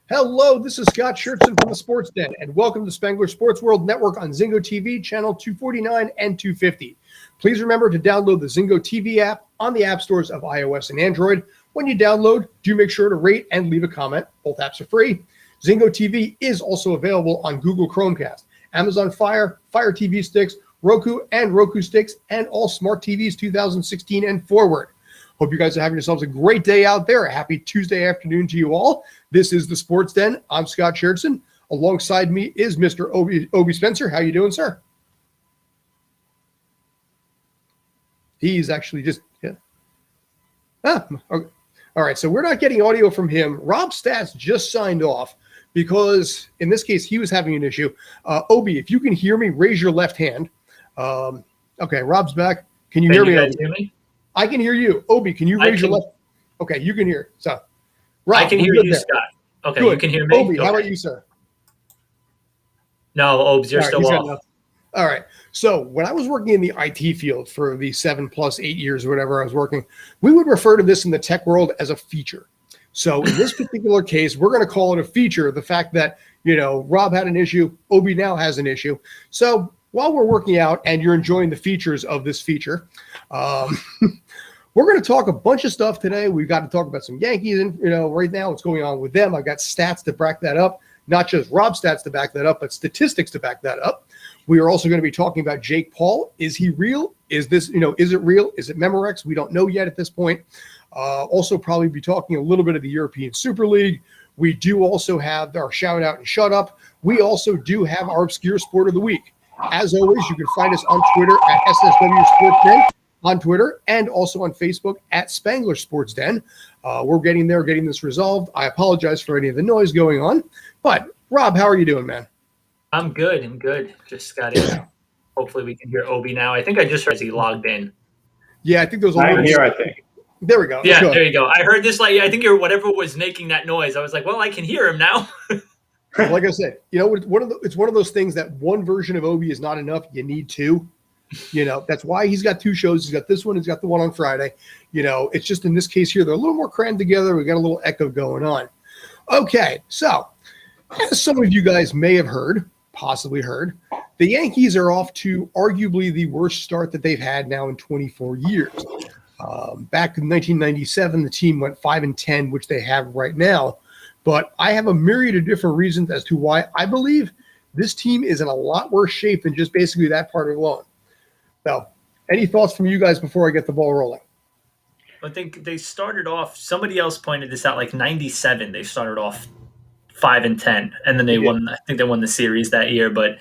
Hello, this is Scott Churchson from the Sports Den, and welcome to Spanglish Sports World Network on Zingo TV, channel 249 and 250. Please remember to download the Zingo TV app on the app stores of iOS and Android. When you download, do make sure to rate and leave a comment. Both apps are free. Zingo TV is also available on Google Chromecast, Amazon Fire, Fire TV sticks, Roku and Roku sticks, and all smart TVs 2016 and forward. Hope you guys are having yourselves a great day out there. A happy Tuesday afternoon to you all. This is the Sports Den. I'm Scott Churchson. Alongside me is Mr. Obie Spencer. How you doing, sir? He's actually just okay. All right, so we're not getting audio from him. Rob Stats just signed off because in this case he was having an issue. Obie, if you can hear me, raise your left hand. Okay, Rob's back. Can you hear me? Guys hear me? I can hear you. Obie, can you raise your left? Okay, you can hear. So, Rob, I can hear you, there. Scott. Okay, good. You can hear me? Obie, okay. How about you, sir? No, Obes, you're still off. All right. So when I was working in the IT field for the 7 + 8 years or whatever I was working, we would refer to this in the tech world as a feature. So in this particular case, we're going to call it a feature. The fact that, Rob had an issue, Obie now has an issue. So while we're working out and you're enjoying the features of this feature, we're going to talk a bunch of stuff today. We've got to talk about some Yankees and, right now what's going on with them. I've got stats to back that up, not just Rob stats to back that up, but statistics to back that up. We are also going to be talking about Jake Paul. Is he real? Is this, is it real? Is it Memorex? We don't know yet at this point. Also probably be talking a little bit of the European Super League. We do also have our shout out and shut up. We also do have our obscure sport of the week. As always, you can find us on Twitter at SSW Sports Den on Twitter and also on Facebook at Spanglish Sports Den. We're getting there, getting this resolved. I apologize for any of the noise going on. But, Rob, how are you doing, man? I'm good. Just got in. Hopefully we can hear Obie now. I think I just heard he logged in. Yeah, I think there's a little here, I think. There we go. Yeah, there you go. I heard this, I think you're whatever was making that noise. I was like, well, I can hear him now. Like I said, it's one of those things that one version of Obie is not enough. You need two. That's why he's got two shows. He's got this one. He's got the one on Friday. It's just in this case here, they're a little more crammed together. We got a little echo going on. Okay, so as some of you guys may have possibly heard, the Yankees are off to arguably the worst start that they've had now in 24 years. Back in 1997, the team went 5-10, which they have right now. But I have a myriad of different reasons as to why I believe this team is in a lot worse shape than just basically that part alone. So, any thoughts from you guys before I get the ball rolling? I think they started off, somebody else pointed this out, like 97, they started off 5-10, and then they won, I think they won the series that year, but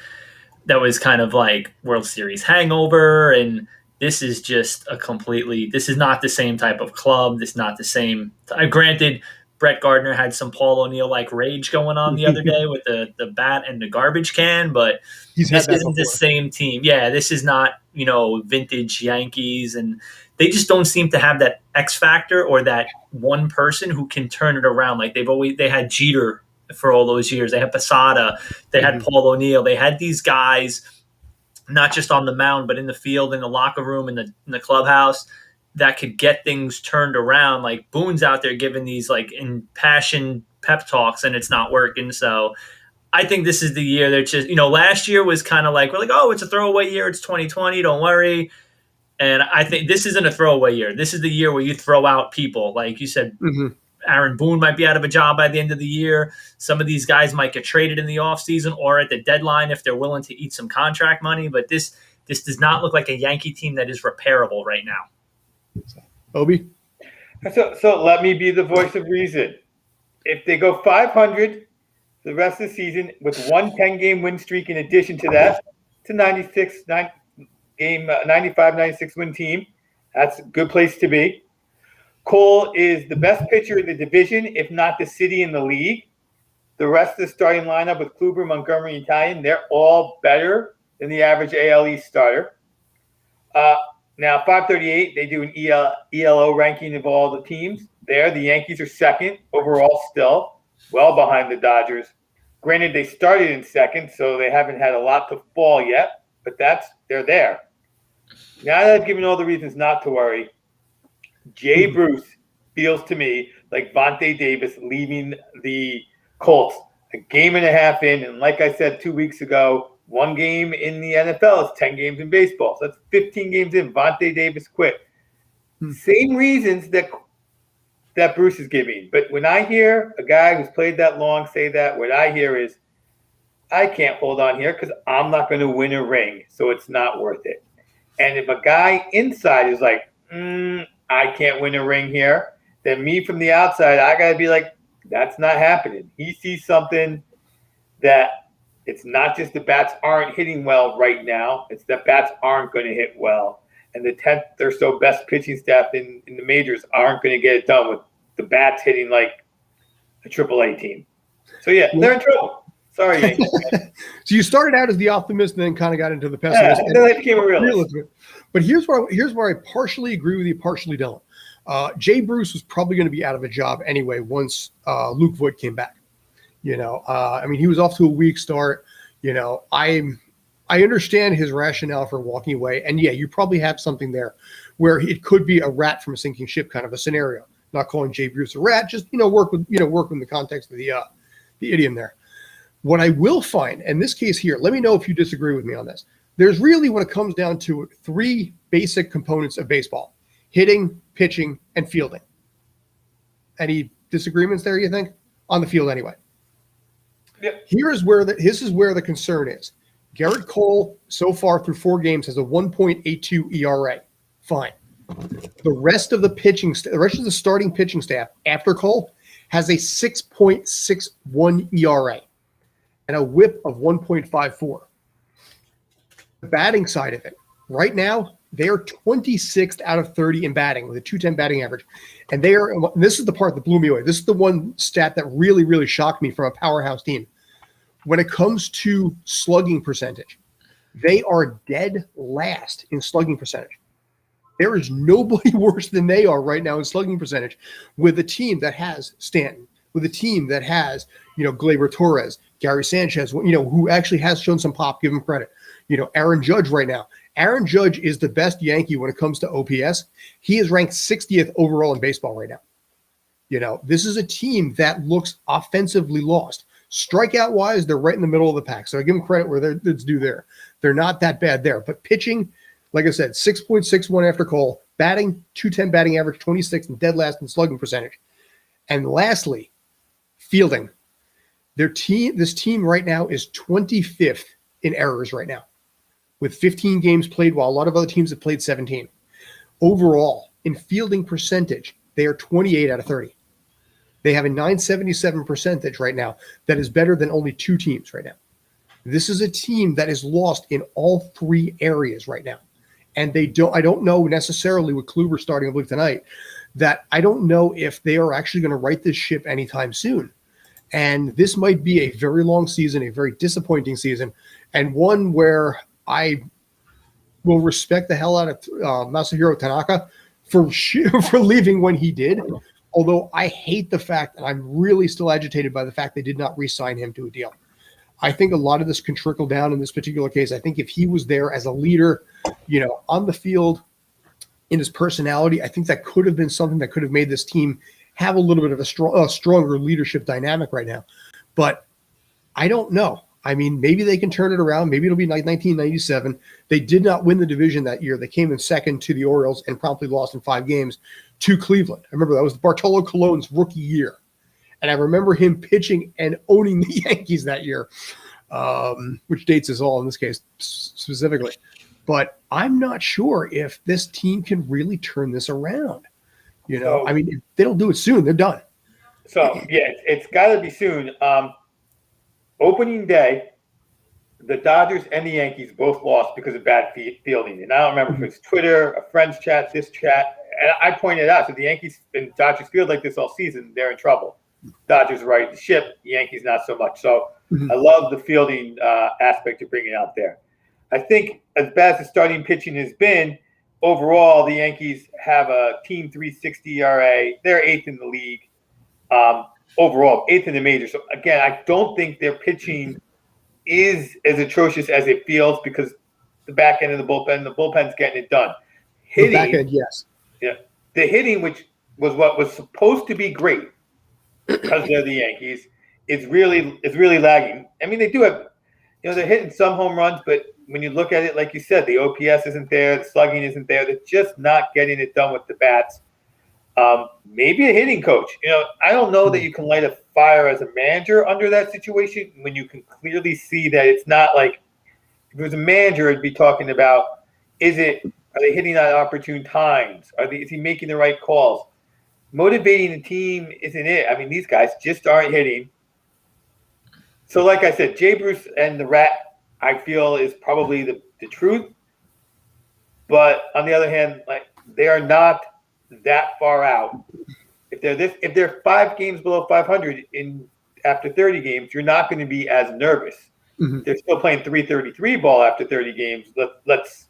that was kind of like World Series hangover, and this is just this is not the same type of club. This is not the same. Granted, Brett Gardner had some Paul O'Neill-like rage going on the other day with the bat and the garbage can, but this isn't the same team. Yeah, this is not, vintage Yankees, and they just don't seem to have that X factor or that one person who can turn it around. Like they had Jeter for all those years. They had Posada. They had Paul O'Neill. They had these guys, not just on the mound, but in the field, in the locker room, in the clubhouse, that could get things turned around. Like Boone's out there giving these like impassioned pep talks, and it's not working. So I think this is the year that just, last year was kind of like, we're like, oh, it's a throwaway year. It's 2020. Don't worry. And I think this isn't a throwaway year. This is the year where you throw out people. Like you said, Aaron Boone might be out of a job by the end of the year. Some of these guys might get traded in the offseason or at the deadline if they're willing to eat some contract money. But this does not look like a Yankee team that is repairable right now. Obie? So let me be the voice of reason. If they go 500 the rest of the season with one 10-game win streak in addition to that, it's a 95-96 win team. That's a good place to be. Cole is the best pitcher in the division, if not the city in the league. The rest of the starting lineup with Kluber, Montgomery, and Italian, they're all better than the average AL East starter. Now, 538, they do an ELO ranking of all the teams. There, the Yankees are second overall still, well behind the Dodgers. Granted, they started in second, so they haven't had a lot to fall yet, but they're there. Now that I've given all the reasons not to worry, Jay Bruce feels to me like Vontae Davis leaving the Colts, a game and a half in, and like I said 2 weeks ago, one game in the NFL is 10 games in baseball. So that's 15 games in. Vontae Davis quit. Same reasons that Bruce is giving. But when I hear a guy who's played that long say that, what I hear is, I can't hold on here because I'm not going to win a ring, so it's not worth it. And if a guy inside is like, I can't win a ring here, then me from the outside, I got to be like, that's not happening. He sees something that it's not just the bats aren't hitting well right now. It's that bats aren't going to hit well. And the 10th or so best pitching staff in the majors aren't going to get it done with the bats hitting like a AAA team. So, yeah, they're in trouble. Sorry, Yankees. So you started out as the optimist and then kind of got into the pessimist. Yeah, and then I became a realist. But here's where I partially agree with you, partially don't. Jay Bruce was probably going to be out of a job anyway once Luke Voigt came back. You know, I mean, he was off to a weak start. You know, I understand his rationale for walking away, and yeah, you probably have something there where it could be a rat from a sinking ship kind of a scenario. Not calling Jay Bruce a rat, just work with the context of the idiom there. What I will find in this case here, let me know if you disagree with me on this. There's really, when it comes down to it, three basic components of baseball: hitting, pitching, and fielding. Any disagreements there, you think? On the field anyway. Yeah. This is where the concern is. Garrett Cole, so far through 4 games, has a 1.82 ERA. Fine. The rest of the starting pitching staff after Cole has a 6.61 ERA and a WHIP of 1.54. The batting side of it, right now, they are 26th out of 30 in batting with a 210 batting average. And this is the part that blew me away. This is the one stat that really, really shocked me from a powerhouse team. When it comes to slugging percentage, they are dead last in slugging percentage. There is nobody worse than they are right now in slugging percentage, with a team that has Stanton, with a team that has, Gleyber Torres, Gary Sanchez, who actually has shown some pop, give him credit. Aaron Judge right now. Aaron Judge is the best Yankee when it comes to OPS. He is ranked 60th overall in baseball right now. This is a team that looks offensively lost. Strikeout wise, they're right in the middle of the pack. So I give them credit where it's due there. They're not that bad there. But pitching, like I said, 6.61 after Cole. Batting, 210 batting average, 26th and dead last in slugging percentage. And lastly, fielding. This team right now is 25th in errors right now, with 15 games played, while a lot of other teams have played 17. Overall, in fielding percentage, they are 28 out of 30. They have a 977 percentage right now that is better than only 2 teams right now. This is a team that is lost in all 3 areas right now. And I don't know necessarily with Kluber starting, I believe, tonight, that I don't know if they are actually going to right this ship anytime soon. And this might be a very long season, a very disappointing season, and one where I will respect the hell out of Masahiro Tanaka for leaving when he did. Although I hate the fact, and I'm really still agitated by the fact they did not re-sign him to a deal. I think a lot of this can trickle down in this particular case. I think if he was there as a leader, on the field, in his personality, I think that could have been something that could have made this team have a little bit of a stronger leadership dynamic right now. But I don't know. I mean, maybe they can turn it around. Maybe it'll be like 1997. They did not win the division that year. They came in second to the Orioles and promptly lost in 5 games to Cleveland. I remember that was Bartolo Colon's rookie year. And I remember him pitching and owning the Yankees that year, which dates us all in this case specifically. But I'm not sure if this team can really turn this around. I mean, if they don't do it soon, they're done. So, yeah, it's got to be soon. Opening day, the Dodgers and the Yankees both lost because of bad fielding. And I don't remember if it's Twitter, a friend's chat, this chat. And I pointed out, so the Yankees and Dodgers field like this all season, they're in trouble. Dodgers right the ship, the Yankees not so much. So I love the fielding aspect you're bringing out there. I think as bad as the starting pitching has been, overall, the Yankees have a team 360 ERA. They're 8th in the league. Overall, 8th in the major. So, again, I don't think their pitching is as atrocious as it feels because the back end of the bullpen's getting it done. Hitting, the back end, yes. Yeah. The hitting, which was what was supposed to be great because they're the Yankees, is really lagging. I mean, they do have, they're hitting some home runs, but when you look at it, like you said, the OPS isn't there, the slugging isn't there. They're just not getting it done with the bats. Maybe a hitting coach. I don't know that you can light a fire as a manager under that situation when you can clearly see that it's not like, if it was a manager, it'd be talking about, are they hitting at opportune times? Is he making the right calls? Motivating the team isn't it. I mean, these guys just aren't hitting. So like I said, Jay Bruce and the Rat, I feel, is probably the truth. But on the other hand, like, they are not that far out. If they're 5 games below 500 after 30 games, you're not going to be as nervous. Mm-hmm. They're still playing 333 ball after 30 games. Let's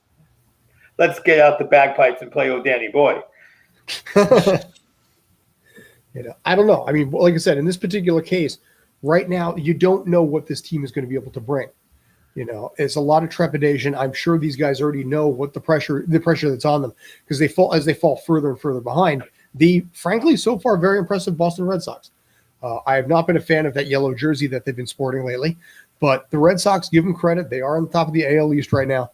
get out the bagpipes and play "Oh Danny Boy." I don't know. I mean, like I said, in this particular case, right now, you don't know what this team is going to be able to bring. It's a lot of trepidation. I'm sure these guys already know what the pressure that's on them, because as they fall further and further behind the, frankly, so far very impressive Boston Red Sox. I have not been a fan of that yellow jersey that they've been sporting lately, but the Red Sox, give them credit. They are on the top of the AL East right now.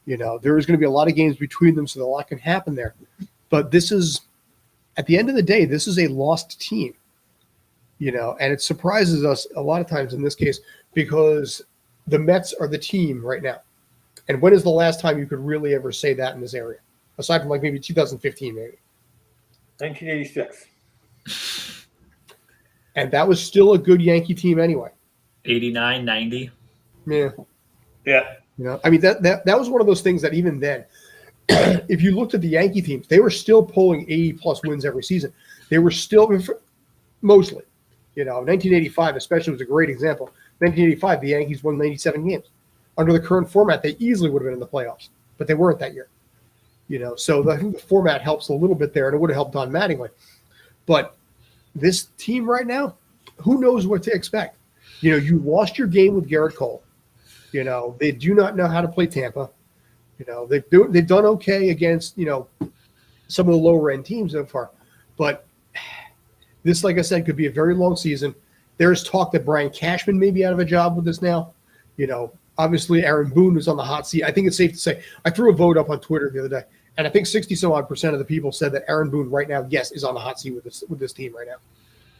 There is going to be a lot of games between them, so a lot can happen there. But this is, at the end of the day, this is a lost team, and it surprises us a lot of times in this case, because the Mets are the team right now. And when is the last time you could really ever say that in this area? Aside from like maybe 2015, maybe. 1986. And that was still a good Yankee team anyway. 89, 90. Yeah. Yeah. I mean, that was one of those things that even then, if you looked at the Yankee teams, they were still pulling 80-plus wins every season. They were still, mostly, 1985 especially was a great example. 1985, the Yankees won 97 games. Under the current format, they easily would have been in the playoffs, but they weren't that year. So I think the format helps a little bit there, and it would have helped Don Mattingly. But this team right now, who knows what to expect? You lost your game with Garrett Cole. They do not know how to play Tampa. They've done okay against, some of the lower end teams so far. But this, like I said, could be a very long season. There's talk that Brian Cashman may be out of a job with this now. Obviously Aaron Boone is on the hot seat. I think it's safe to say, I threw a vote up on Twitter the other day, and I think 60-some-odd% of the people said that Aaron Boone right now, yes, is on the hot seat with this team right now.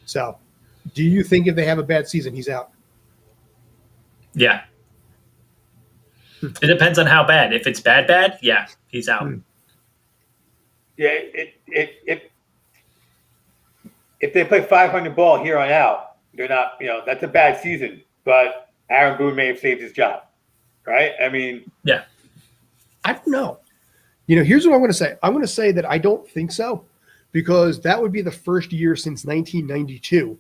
So do you think if they have a bad season, he's out? Yeah. It depends on how bad. If it's bad, yeah, he's out. Yeah, if they play 500 ball here on out, they're not, that's a bad season. But Aaron Boone may have saved his job, right? I mean, yeah. I don't know. Here's what I'm going to say. I'm going to say that I don't think so, because that would be the first year since 1992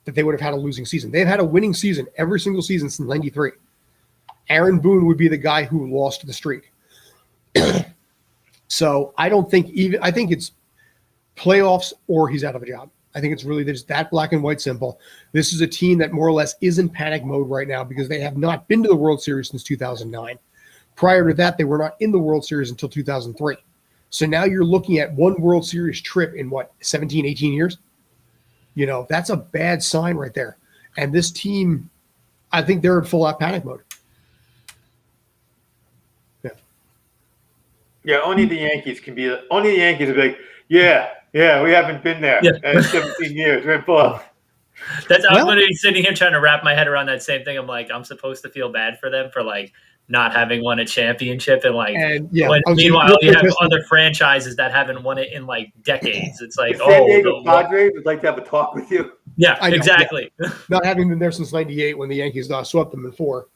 that they would have had a losing season. They've had a winning season every single season since 93. Aaron Boone would be the guy who lost the streak. So I don't think I think it's playoffs or he's out of a job. I think it's really just that black and white simple. This is a team that more or less is in panic mode right now because they have not been to the World Series since 2009. Prior to that, they were not in the World Series until 2003. So now you're looking at one World Series trip in 17, 18 years? That's a bad sign right there. And this team, I think they're in full out panic mode. Yeah, only the Yankees will be like, yeah, we haven't been there in 17 years. We're in full. I was literally sitting here trying to wrap my head around that same thing. I'm like, I'm supposed to feel bad for them for not having won a championship meanwhile you have other franchises that haven't won it in decades. It's like, San Diego Padres would like to have a talk with you. Yeah, exactly. Yeah. Not having been there since '98 when the Yankees swept them in 4.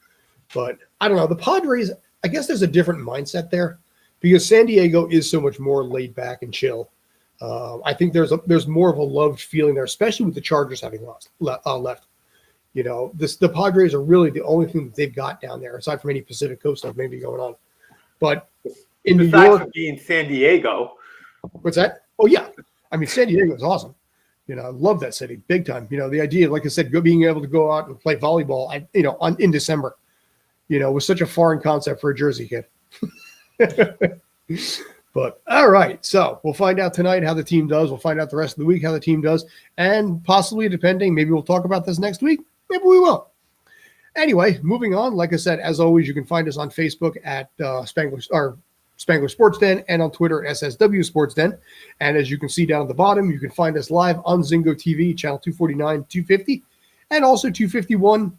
But I don't know. The Padres, I guess there's a different mindset there because San Diego is so much more laid back and chill. I think there's more of a loved feeling there, especially with the Chargers having left. The Padres are really the only thing that they've got down there, aside from any Pacific Coast stuff maybe going on. But in New York, being San Diego, what's that? Oh yeah, I mean San Diego is awesome. I love that city big time. The idea, like I said, being able to go out and play volleyball, in December, was such a foreign concept for a Jersey kid. But all right, so we'll find out tonight how the team does. We'll find out the rest of the week how the team does, and possibly, depending, maybe we'll talk about this next week. Maybe we will. Anyway, moving on. Like I said, as always, you can find us on Facebook at Spanglish Sports Den and on Twitter at SSW Sports Den. And as you can see down at the bottom, you can find us live on Zingo TV, channel 249, 250, and also 251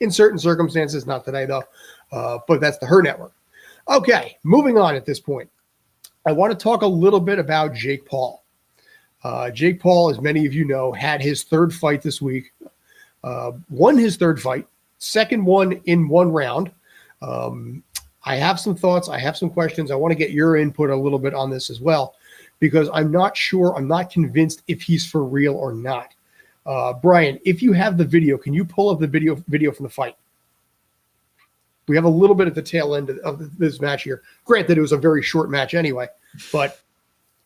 in certain circumstances. Not today, though, but that's the Her Network. Okay, moving on at this point. I want to talk a little bit about Jake Paul. Jake Paul, as many of you know, had his third fight this week, won his third fight, second one in one round. I have some thoughts. I have some questions. I want to get your input a little bit on this as well, because I'm not sure. I'm not convinced if he's for real or not. Brian, if you have the video, can you pull up the video from the fight? We have a little bit at the tail end of this match here. Granted, it was a very short match anyway, but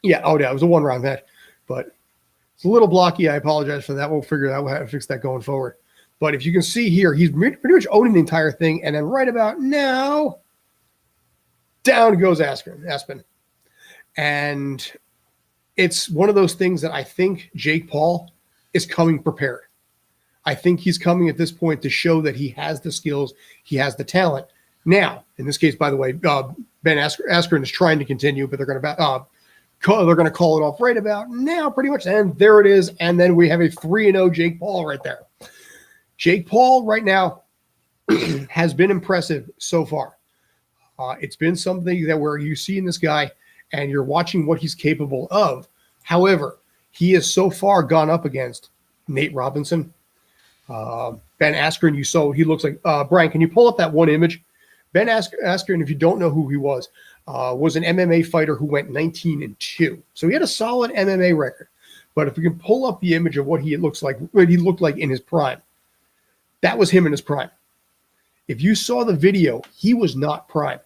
yeah, it was a one-round match, but it's a little blocky. I apologize for that. We'll figure out how to fix that going forward. But if you can see here, he's pretty much owning the entire thing, and then right about now, down goes Aspen. And it's one of those things that I think Jake Paul is coming prepared. I think he's coming at this point to show that he has the skills, he has the talent. Now, in this case, by the way, Ben Askren is trying to continue, but they're going to call it off right about now, pretty much. And there it is. And then we have a 3-0 Jake Paul right there. Jake Paul right now has been impressive so far. It's been something that where you see in this guy and you're watching what he's capable of. However, he has so far gone up against Nate Robinson, Ben Askren. You saw what he looks like. Brian, can you pull up that one image? Ben Askren, if you don't know who he was an MMA fighter who went 19-2. So he had a solid MMA record. But if we can pull up the image of what he looked like in his prime, that was him in his prime. If you saw the video, he was not prime.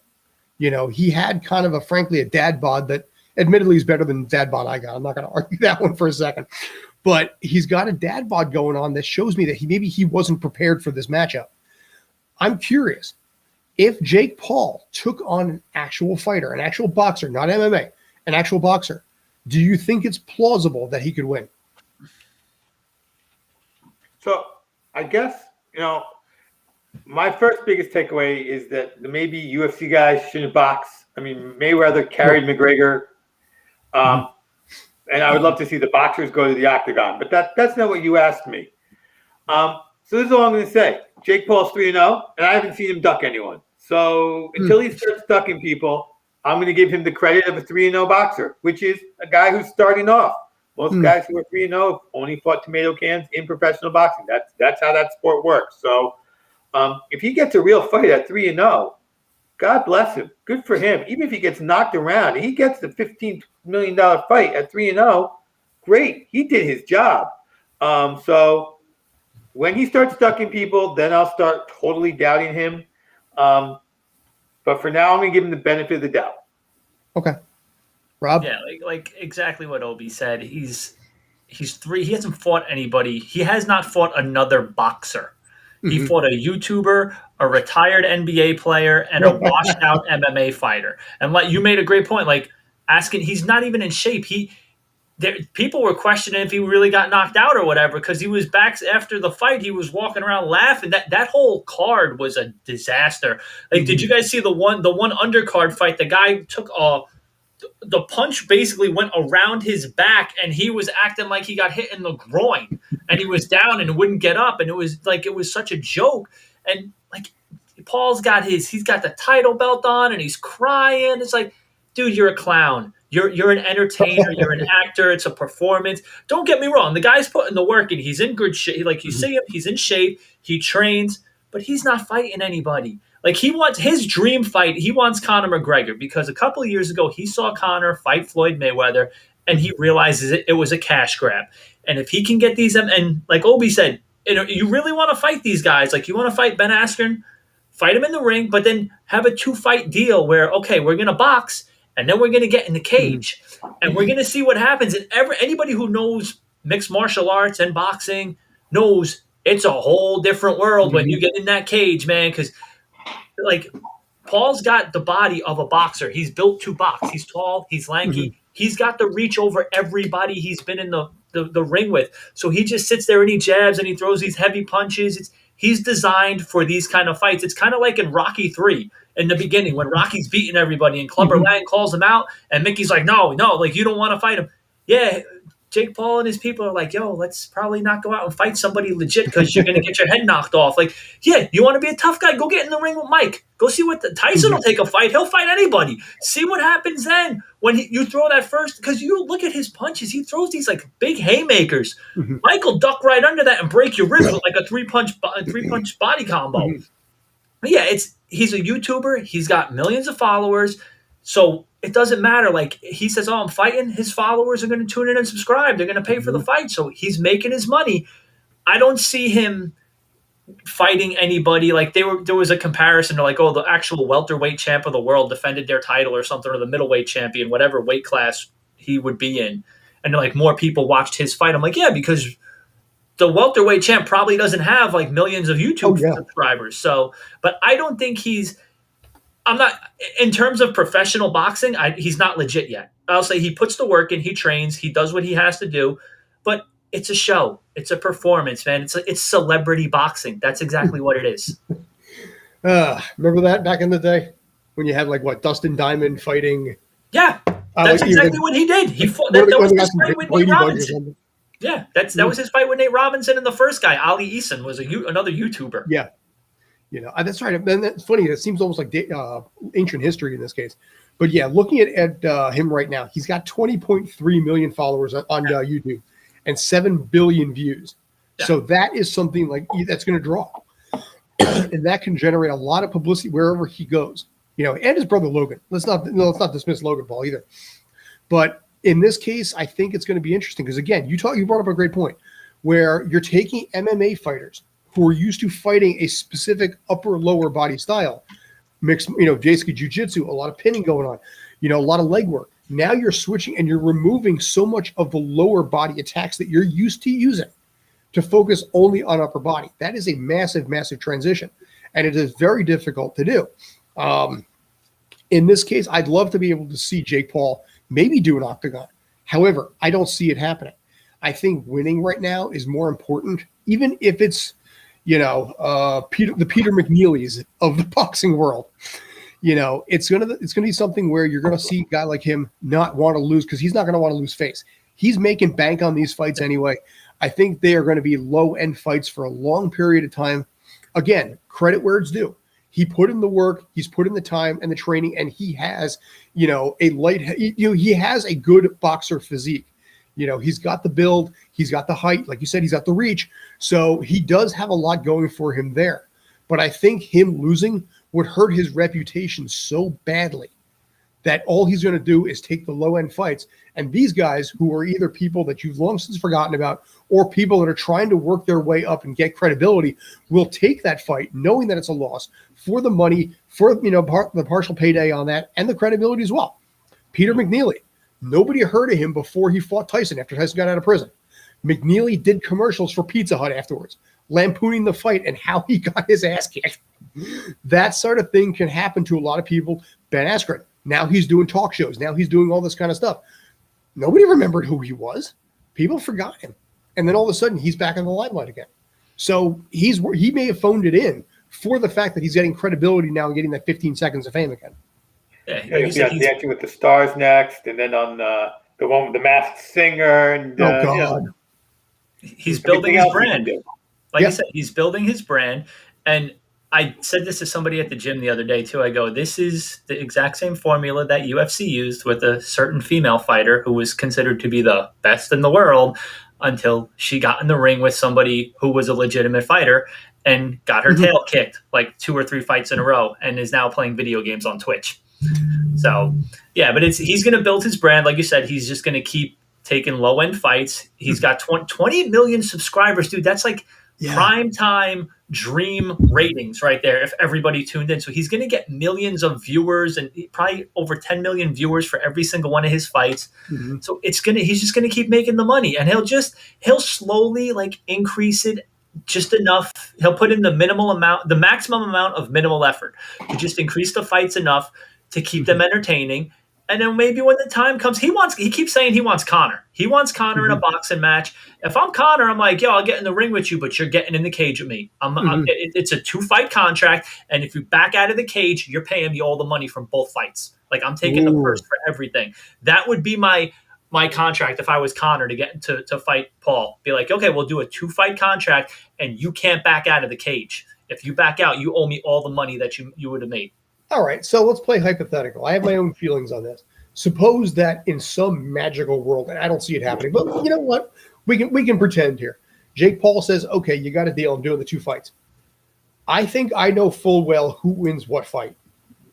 You know, he had kind of frankly a dad bod that admittedly is better than the dad bod I got. I'm not going to argue that one for a second. But he's got a dad bod going on that shows me that maybe he wasn't prepared for this matchup. I'm curious. If Jake Paul took on an actual fighter, an actual boxer, not MMA, an actual boxer, do you think it's plausible that he could win? So I guess, my first biggest takeaway is that maybe UFC guys shouldn't box. I mean, Mayweather carried McGregor. And I would love to see the boxers go to the octagon, but that's not what you asked me. So this is all I'm going to say. Jake Paul's 3-0, and I haven't seen him duck anyone. So until he starts ducking people, I'm going to give him the credit of a 3-0 boxer, which is a guy who's starting off. Most guys who are 3-0 only fought tomato cans in professional boxing. That's how that sport works. So if he gets a real fight at 3-0, God bless him. Good for him. Even if he gets knocked around, he gets the $15 million fight at 3-0. Great. He did his job. So when he starts ducking people, then I'll start totally doubting him. But for now, I'm going to give him the benefit of the doubt. Okay. Rob? Yeah, like exactly what Obie said. He's three. He hasn't fought anybody. He has not fought another boxer. He fought a YouTuber, a retired NBA player, and a washed-out MMA fighter. And like you made a great point, like asking, he's not even in shape. People were questioning if he really got knocked out or whatever because he was back after the fight. He was walking around laughing. That whole card was a disaster. Like, did you guys see the one undercard fight? The guy took the punch basically went around his back, and he was acting like he got hit in the groin, and he was down and wouldn't get up, and it was such a joke. And like Paul's he's got the title belt on, and he's crying. It's like, dude, you're a clown. You're an entertainer. You're an actor. It's a performance. Don't get me wrong. The guy's putting the work in. He's in good shape. Like you see him, he's in shape. He trains, but he's not fighting anybody. Like he wants his dream fight. He wants Conor McGregor because a couple of years ago he saw Conor fight Floyd Mayweather, and he realizes it was a cash grab. And if he can get these, and like Obie said, you really want to fight these guys. Like you want to fight Ben Askren, fight him in the ring, but then have a 2-fight deal where okay, we're gonna box. And then we're going to get in the cage, and we're going to see what happens. And anybody who knows mixed martial arts and boxing knows it's a whole different world when you get in that cage, man. Because, like, Paul's got the body of a boxer. He's built to box. He's tall. He's lanky. He's got the reach over everybody he's been in the ring with. So he just sits there and he jabs and he throws these heavy punches. He's designed for these kind of fights. It's kind of like in Rocky 3 in the beginning when Rocky's beating everybody and Clubber Lang calls him out and Mickey's like, no, like you don't want to fight him. Yeah, Jake Paul and his people are like, yo, let's probably not go out and fight somebody legit because you're going to get your head knocked off. Like, yeah, you want to be a tough guy? Go get in the ring with Mike. Go see what Tyson will take a fight. He'll fight anybody. See what happens then when you throw that first. Because you look at his punches. He throws these like big haymakers. Michael duck right under that and break your ribs with like a three-punch body combo. Yeah, he's a YouTuber. He's got millions of followers. So it doesn't matter. Like he says, oh, I'm fighting. His followers are going to tune in and subscribe. They're going to pay for the fight. So he's making his money. I don't see him fighting anybody. Like there was a comparison to like, oh, the actual welterweight champ of the world defended their title or something, or the middleweight champion, whatever weight class he would be in. And like more people watched his fight. I'm like, yeah, because the welterweight champ probably doesn't have like millions of YouTube subscribers. So, but I don't think I'm not, in terms of professional boxing, he's not legit yet. I'll say he puts the work in, he trains, he does what he has to do, but it's a show. It's a performance, man. It's celebrity boxing. That's exactly what it is. Remember that back in the day when you had like Dustin Diamond fighting? Yeah, that's exactly what he did. He fought. That was his fight with Nate Robinson. Yeah, that was his fight with Nate Robinson, and the first guy, Ali Eason, was another YouTuber. Yeah. That's right. And that's funny. It seems almost like ancient history in this case. But yeah, looking at him right now, he's got 20.3 million followers on YouTube and 7 billion views. Yeah. So that is something like that's going to draw. And that can generate a lot of publicity wherever he goes. And his brother Logan. Let's not dismiss Logan Paul either. But in this case, I think it's going to be interesting because, again, you brought up a great point where you're taking MMA fighters who are used to fighting a specific upper lower body style, mixed, basically jiu-jitsu, a lot of pinning going on, a lot of leg work. Now you're switching and you're removing so much of the lower body attacks that you're used to using to focus only on upper body. That is a massive, massive transition, and it is very difficult to do. In this case, I'd love to be able to see Jake Paul maybe do an octagon. However, I don't see it happening. I think winning right now is more important, even if it's the Peter McNeelys of the boxing world. It's gonna be something where you're gonna see a guy like him not want to lose because he's not gonna want to lose face. He's making bank on these fights anyway. I think they are going to be low end fights for a long period of time. Again, credit where it's due. He put in the work, he's put in the time and the training, and he has, he has a good boxer physique. He's got the build, he's got the height, like you said, he's got the reach. So he does have a lot going for him there. But I think him losing would hurt his reputation so badly that all he's going to do is take the low-end fights. And these guys who are either people that you've long since forgotten about or people that are trying to work their way up and get credibility will take that fight knowing that it's a loss for the money, for the partial payday on that, and the credibility as well. Peter McNeely, nobody heard of him before he fought Tyson after Tyson got out of prison. McNeely did commercials for Pizza Hut afterwards, lampooning the fight and how he got his ass kicked. That sort of thing can happen to a lot of people. Ben Askren, now he's doing talk shows. Now he's doing all this kind of stuff. Nobody remembered who he was. People forgot him. And then all of a sudden, he's back in the limelight again. So he may have phoned it in for the fact that he's getting credibility now and getting that 15 seconds of fame again. Yeah, he'll be on Dancing with the Stars next, and then on the one with the Masked Singer. And, God. He's building his brand. Like I said, he's building his brand. And I said this to somebody at the gym the other day, too. I go, this is the exact same formula that UFC used with a certain female fighter who was considered to be the best in the world until she got in the ring with somebody who was a legitimate fighter and got her tail kicked like 2 or 3 fights in a row and is now playing video games on Twitch. So, yeah, but he's going to build his brand. Like you said, he's just going to keep taking low-end fights. He's got 20 million subscribers, dude. That's like prime time dream ratings right there if everybody tuned in. So he's going to get millions of viewers and probably over 10 million viewers for every single one of his fights. So he's just going to keep making the money, and he'll slowly like increase it just enough. He'll put in the maximum amount of minimal effort to just increase the fights enough to keep them entertaining. And then maybe when the time comes, he keeps saying he wants Conor. He wants Conor in a boxing match. If I'm Conor, I'm like, yo, I'll get in the ring with you, but you're getting in the cage with me. It's a 2-fight contract. And if you back out of the cage, you're paying me all the money from both fights. Like, I'm taking the purse for everything. That would be my contract if I was Conor to get to fight Paul. Be like, okay, we'll do a 2-fight contract and you can't back out of the cage. If you back out, you owe me all the money that you would have made. All right, so let's play hypothetical. I have my own feelings on this. Suppose that in some magical world, and I don't see it happening, but you know what? We can pretend here. Jake Paul says, okay, you got a deal. I'm doing the 2 fights. I think I know full well who wins what fight.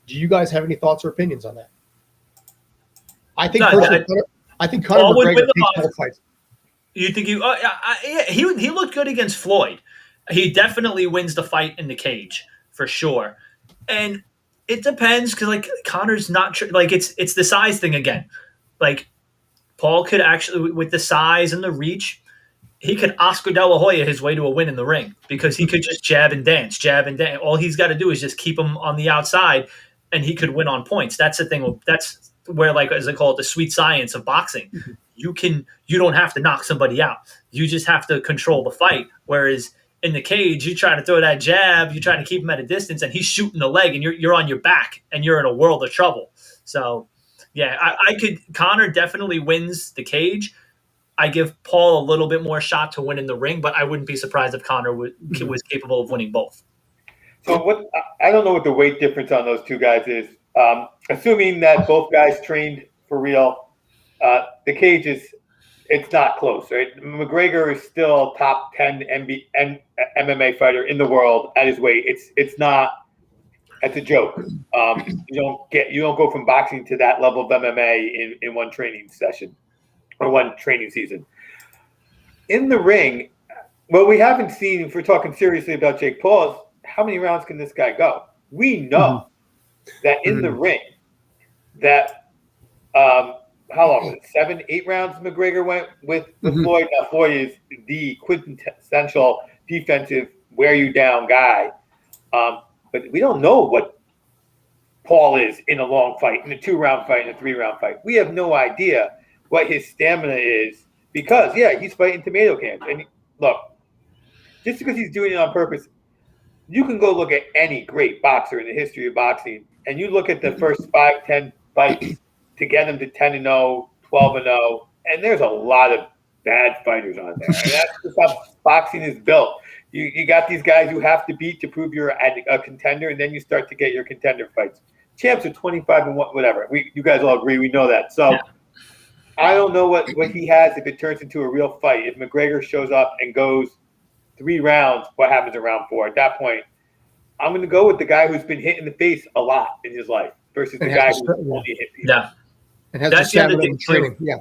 Do you guys have any thoughts or opinions on that? I think Conor McGregor takes both fights. You think he looked good against Floyd. He definitely wins the fight in the cage for sure. And it depends because like Conor's not like it's the size thing again. Like Paul could actually with the size and the reach, he could Oscar De La Hoya his way to a win in the ring because he could just jab and dance. All he's got to do is just keep him on the outside, and he could win on points. That's the thing. That's where, like, as I call it, the sweet science of boxing. You don't have to knock somebody out. You just have to control the fight. Whereas in the cage, you try to throw that jab, you try to keep him at a distance, and he's shooting the leg, and you're on your back, and you're in a world of trouble. So, yeah, Conor definitely wins the cage. I give Paul a little bit more shot to win in the ring, but I wouldn't be surprised if Conor was capable of winning both. So I don't know what the weight difference on those two guys is. Assuming that both guys trained for real, the cage it's not close, right? McGregor is still top 10 MMA fighter in the world at his weight. It's a joke. You don't go from boxing to that level of MMA in one training session or one training season. In the ring, what we haven't seen, if we're talking seriously about Jake Paul, is how many rounds can this guy go? We know that in the ring, that how long was it? 7, 8 rounds McGregor went with Floyd. Now Floyd is the quintessential defensive wear you down guy. But we don't know what Paul is in a long fight, in a 2-round fight, in a 3-round fight. We have no idea what his stamina is because, he's fighting tomato cans. And look, just because he's doing it on purpose, you can go look at any great boxer in the history of boxing, and you look at the first 5, 10 fights to get him to 10-0, 12-0, and there's a lot of bad fighters on there. And that's just how boxing is built. You got these guys who have to beat to prove you're a contender, and then you start to get your contender fights. Champs are 25-1, whatever. You guys all agree. We know that. So I don't know what he has if it turns into a real fight. If McGregor shows up and goes 3 rounds, what happens in round 4? At that point, I'm going to go with the guy who's been hit in the face a lot in his life versus the guy who's only hit people. Yeah. And has that's the other thing training. Yeah.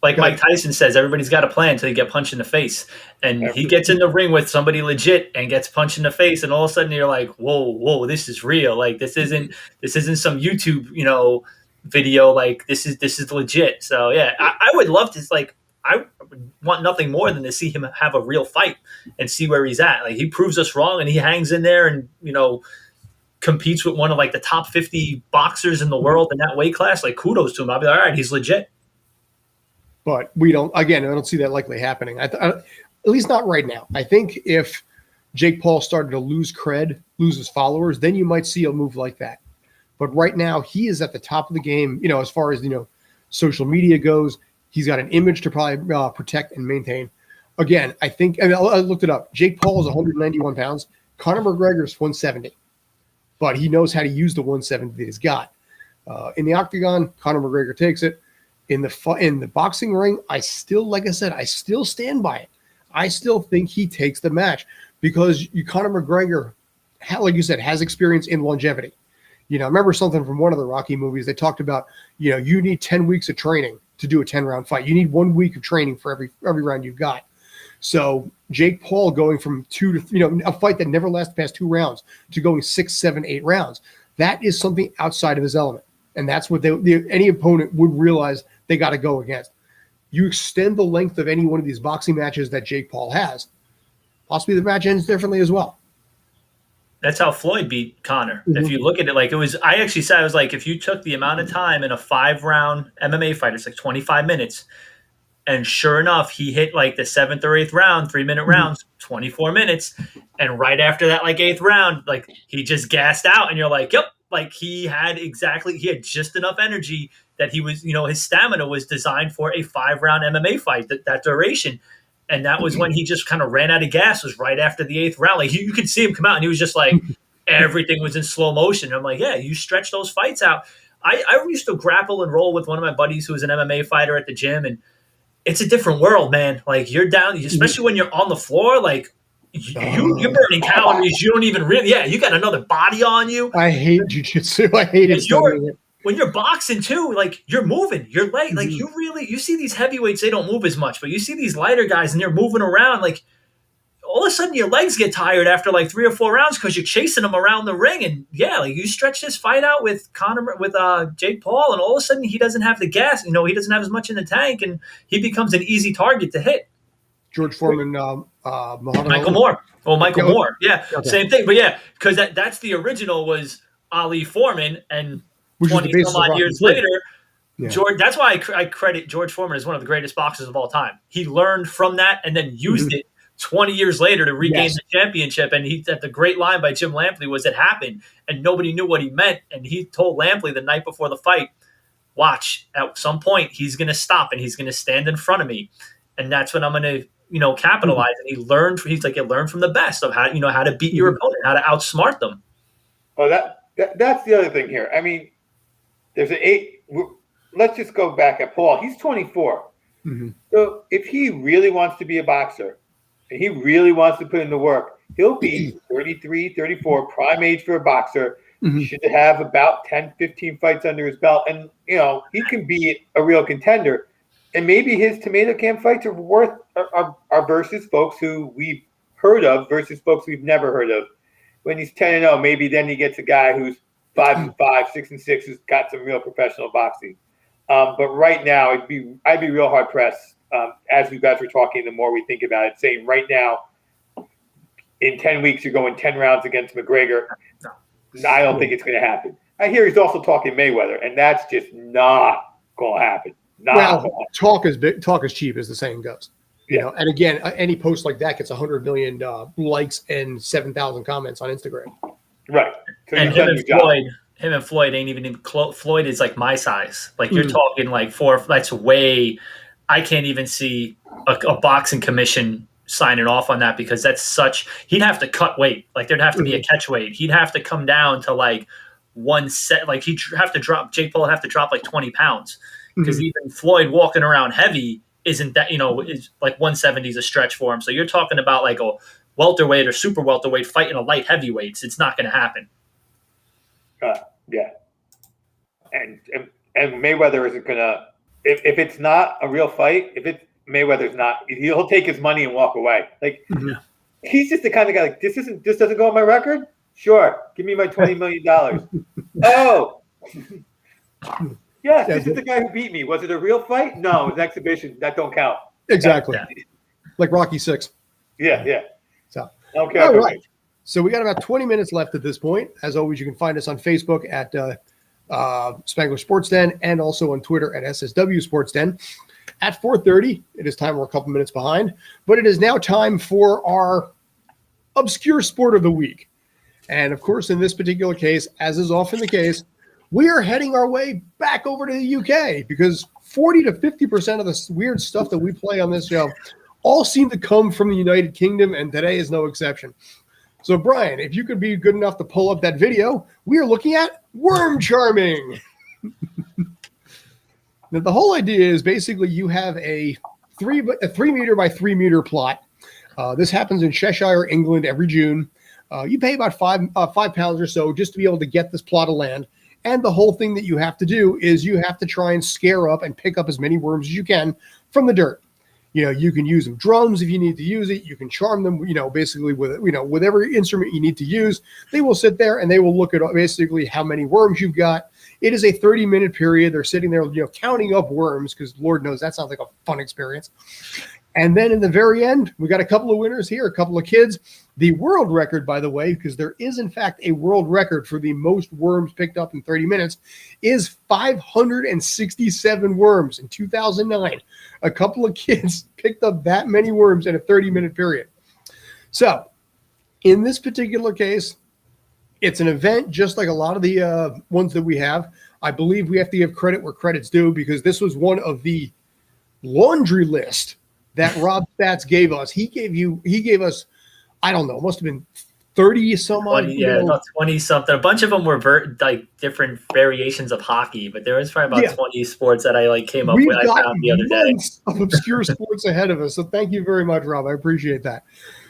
Like Mike Tyson says, everybody's got a plan until you get punched in the face. And he gets in the ring with somebody legit and gets punched in the face, and all of a sudden you're like, whoa, this is real. Like this isn't some YouTube, video. Like this is legit. So yeah, I would love to I would want nothing more than to see him have a real fight and see where he's at. Like he proves us wrong and he hangs in there and competes with one of like the top 50 boxers in the world in that weight class. Like kudos to him. I'll be like, all right, he's legit. But I don't see that likely happening. At least not right now. I think if Jake Paul started to lose his followers, then you might see a move like that. But right now, he is at the top of the game, as far as, social media goes. He's got an image to probably protect and maintain. Again, I think, I looked it up. Jake Paul is 191 pounds. Conor McGregor is 170. But he knows how to use the 170 that he's got. In the octagon, Conor McGregor takes it. In the boxing ring, I still stand by it. I still think he takes the match because Conor McGregor, like you said, has experience in longevity. I remember something from one of the Rocky movies. They talked about, you need 10 weeks of training to do a 10-round fight. You need 1 week of training for every round you've got. So Jake Paul going from 2 to, a fight that never lasts past 2 rounds to going 6, 7, 8 rounds. That is something outside of his element. And that's what any opponent would realize they got to go against. You extend the length of any one of these boxing matches that Jake Paul has. Possibly the match ends differently as well. That's how Floyd beat Conor. If you look at it, like it was, I actually said, I was like, if you took the amount of time in a 5-round MMA fight, it's like 25 minutes. And sure enough, he hit like the 7th or 8th round, 3-minute rounds, 24 minutes. And right after that, like 8th round, like he just gassed out. And you're like, yep, like he had just enough energy that he was, his stamina was designed for a 5-round MMA fight, that duration. And that was when he just kind of ran out of gas, was right after the 8th round. Like you could see him come out and he was just like, everything was in slow motion. And I'm like, yeah, you stretch those fights out. I used to grapple and roll with one of my buddies who was an MMA fighter at the gym. And it's a different world, man. Like you're down, especially when you're on the floor, like you're burning calories. You don't even really, you got another body on you. I hate jiu-jitsu. I hate it. When you're boxing too, like you're moving, you're light. Like you see these heavyweights, they don't move as much, but you see these lighter guys and they're moving around. Like all of a sudden your legs get tired after like 3 or 4 rounds because you're chasing them around the ring. And like you stretch this fight out with Jake Paul, and all of a sudden he doesn't have the gas. He doesn't have as much in the tank, and he becomes an easy target to hit. George Foreman, Michael Moore. Oh, Michael Moore. Yeah, okay. Same thing. But because that's the original was Ali Foreman, and 20 some odd years later, George. That's why I credit George Foreman as one of the greatest boxers of all time. He learned from that and then used it 20 years later to regain the championship. And the great line by Jim Lampley was, it happened and nobody knew what he meant. And he told Lampley the night before the fight, watch, at some point he's going to stop and he's going to stand in front of me. And that's when I'm going to, capitalize. And he learned from the best of how, how to beat your opponent, how to outsmart them. Well, that's the other thing here. I mean, there's let's just go back at Paul. He's 24. So if he really wants to be a boxer, and he really wants to put in the work, he'll be 33, 34, prime age for a boxer. He should have about 10, 15 fights under his belt. And, he can be a real contender. And maybe his tomato can fights are versus folks who we've heard of versus folks we've never heard of. When he's 10-0, maybe then he gets a guy who's 5-5, 6-6, who's got some real professional boxing. But right now, I'd be real hard pressed. As you guys were talking, the more we think about it, saying right now, in 10 weeks, you're going 10 rounds against McGregor. I don't think it's going to happen. I hear he's also talking Mayweather, and that's just not going to happen. Talk is big. Talk is cheap, as the saying goes. And again, any post like that gets 100 million likes and 7,000 comments on Instagram. Right. So and him and Floyd ain't even Floyd is like my size. Like you're talking like 4. That's way. I can't even see a boxing commission signing off on that, because that's he'd have to cut weight. Like there'd have to be a catch weight. He'd have to come down to like one set. Like Jake Paul would have to drop like 20 pounds, because even Floyd walking around heavy isn't that, is like 170 is a stretch for him. So you're talking about like a welterweight or super welterweight fighting a light heavyweights. It's not going to happen. Yeah. And Mayweather isn't going to, if it's not a real fight, Mayweather's not, he'll take his money and walk away. Like he's just the kind of guy like, this doesn't go on my record. Sure. Give me my $20 million. Oh, yes. This is the guy who beat me. Was it a real fight? No, it was an exhibition. That don't count. Exactly. Like Rocky VI. Yeah. So, okay. All right. So we got about 20 minutes left at this point. As always, you can find us on Facebook at Spanglish Sports Den, and also on Twitter at SSW Sports Den. At 4:30, it is time. We're a couple minutes behind, but it is now time for our obscure sport of the week. And of course, in this particular case, as is often the case, we are heading our way back over to the UK, because 40 to 50% of the weird stuff that we play on this show all seem to come from the United Kingdom, and today is no exception. So, Brian, if you could be good enough to pull up that video, we are looking at worm charming. Now, the whole idea is basically you have a 3 meter by 3 meter plot. This happens in Cheshire, England, every June. You pay about £5 or so just to be able to get this plot of land. And the whole thing that you have to do is you have to try and scare up and pick up as many worms as you can from the dirt. You can use them drums if you need to use it. You can charm them, basically with, whatever instrument you need to use. They will sit there and they will look at basically how many worms you've got. It is a 30-minute period. They're sitting there, counting up worms, because Lord knows that sounds like a fun experience. And then in the very end, we got a couple of winners here, a couple of kids. The world record, by the way, because there is, in fact, a world record for the most worms picked up in 30 minutes, is 567 worms in 2009. A couple of kids picked up that many worms in a 30-minute period. So in this particular case, it's an event just like a lot of the ones that we have. I believe we have to give credit where credit's due, because this was one of the laundry list that Rob Stats gave us. He gave us, I don't know, must have been 30 some odd. About 20 something. A bunch of them were different variations of hockey, but there was probably about 20 sports that I came up with. I found the other day. Of obscure sports ahead of us. So thank you very much, Rob. I appreciate that.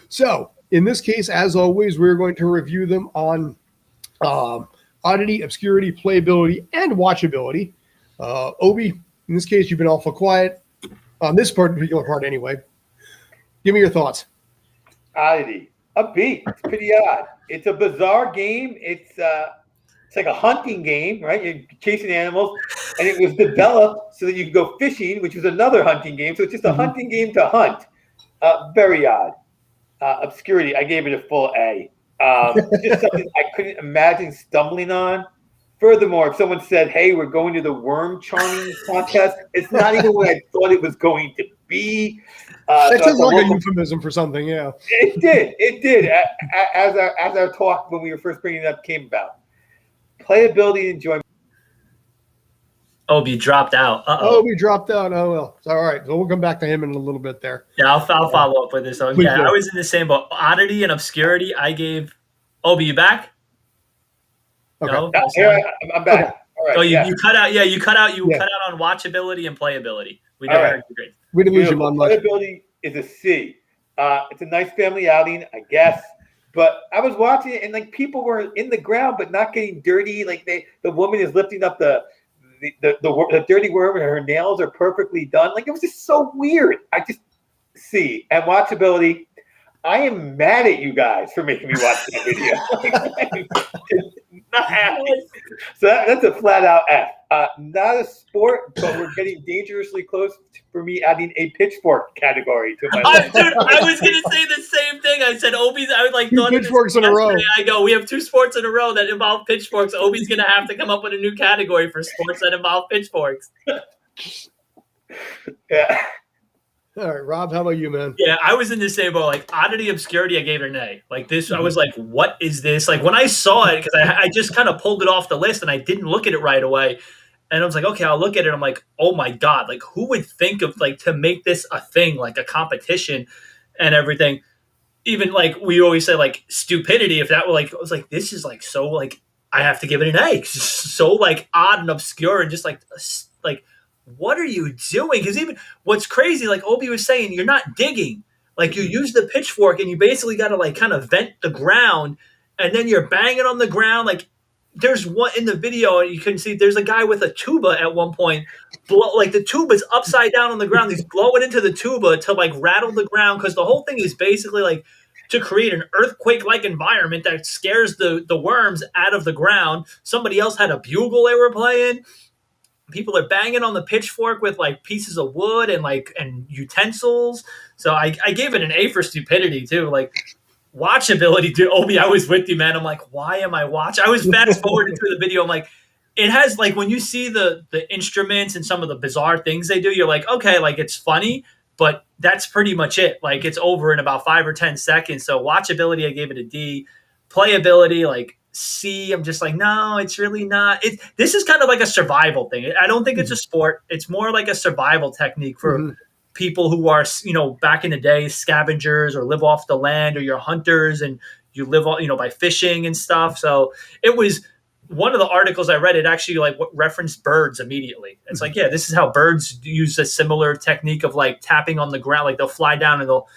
So in this case, as always, we're going to review them on oddity, obscurity, playability, and watchability. Obie, in this case, you've been awful quiet on this particular part anyway. Give me your thoughts. Oddity. Upbeat. It's pretty odd. It's a bizarre game. It's like a hunting game, right? You're chasing animals, and it was developed so that you could go fishing, which was another hunting game. So it's just a hunting game to hunt. Very odd. Obscurity. I gave it a full A. Just something I couldn't imagine stumbling on. Furthermore, if someone said, "Hey, we're going to the worm charming contest," it's not even what I thought it was going to be. That sounds like a euphemism for something, yeah. It did. As our talk when we were first bringing it up came about. Playability and enjoyment. Obie dropped out. Obie dropped out. Oh, well. It's all right. So we'll come back to him in a little bit there. Yeah, I'll follow up with this. So, yeah, I was in the same boat. Oddity and obscurity, I gave – Obie, you back? Okay. No? I'm back. Okay. All right, you cut out. Yeah, you cut out. You cut out on watchability and playability. We never heard you great. We didn't lose you on much. Playability is a C. It's a nice family outing, I guess. But I was watching it, and people were in the ground, but not getting dirty. The woman is lifting up the dirty worm, and her nails are perfectly done. It was just so weird. I just C. And watchability. I am mad at you guys for making me watch that video. Not happy. So that's a flat out F. Not a sport, but we're getting dangerously close for me adding a pitchfork category to my list. Dude, I was going to say the same thing. I said Obie's. I was two pitchforks in a row. I go, we have two sports in a row that involve pitchforks. Obie's going to have to come up with a new category for sports that involve pitchforks. Yeah. All right, Rob, how about you, man? Yeah, I was in the same boat. Oddity, obscurity, I gave it an A. I was like, what is this? When I saw it, because I just kind of pulled it off the list and I didn't look at it right away. And I was like, okay, I'll look at it. I'm like, oh my God, who would think of to make this a thing, a competition and everything? Even we always say stupidity. If that were I was like, this is so I have to give it an A. It's just so odd and obscure and just what are you doing? Because even what's crazy, Obie was saying, you're not digging. You use the pitchfork and you basically got to kind of vent the ground, and then you're banging on the ground. There's one in the video, and you couldn't see, there's a guy with a tuba at one point. The tuba's upside down on the ground. He's blowing into the tuba to rattle the ground, because the whole thing is basically to create an earthquake-like environment that scares the worms out of the ground. Somebody else had a bugle they were playing. People are banging on the pitchfork with pieces of wood and utensils. So I gave it an A for stupidity too. Watchability, dude. Obie, I was with you, man. I'm like, why am I watching? I was fast forwarding through the video. I'm like, it has when you see the instruments and some of the bizarre things they do, you're like, okay, it's funny, but that's pretty much it. It's over in about 5 or 10 seconds. So watchability, I gave it a D. Playability, C. I'm just no, it's really not. This is kind of a survival thing. I don't think it's a sport. It's more a survival technique for people who are, back in the day, scavengers or live off the land, or you're hunters and you live, by fishing and stuff. So it was one of the articles I read. It actually referenced birds immediately. It's yeah, this is how birds use a similar technique of tapping on the ground. They'll fly down and they'll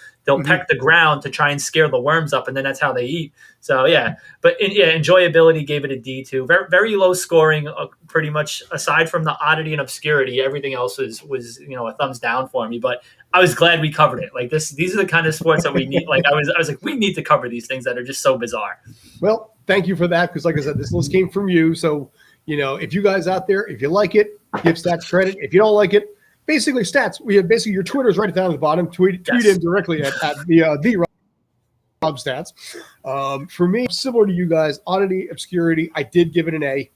peck the ground to try and scare the worms up, and then that's how they eat. So yeah, but enjoyability, gave it a D too. Very, very low scoring, pretty much, aside from the oddity and obscurity. Everything else was a thumbs down for me. But I was glad we covered it. These are the kind of sports that we need. I was like, we need to cover these things that are just so bizarre. Well, thank you for that, because like I said, this list came from you. So if you guys out there, if you like it, give Stats credit. If you don't like it, basically stats. We have basically your Twitter's right down at the bottom. Tweet in directly at the Rob Stats. For me, similar to you guys, oddity, obscurity, I did give it an A.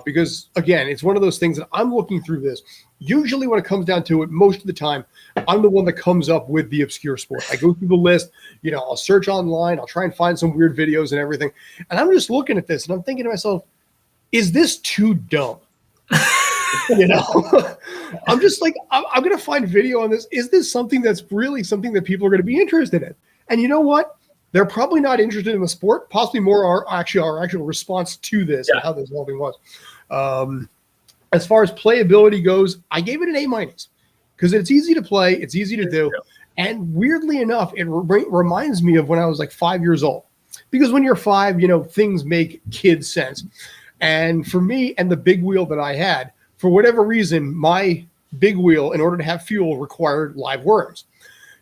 Because again, it's one of those things that I'm looking through this. Usually when it comes down to it, most of the time, I'm the one that comes up with the obscure sport. I go through the list, I'll search online, I'll try and find some weird videos and everything. And I'm just looking at this and I'm thinking to myself, is this too dumb? I'm just like, I'm going to find video on this. Is this something that's really something that people are going to be interested in? And you know what? They're probably not interested in the sport. Possibly more our actual response to this and how this whole thing was. As far as playability goes, I gave it an A- because it's easy to play, it's easy to do, and weirdly enough, it reminds me of when I was like 5 years old. Because when you're 5, things make kid sense. And for me and the big wheel that I had, for whatever reason, my big wheel, in order to have fuel, required live worms.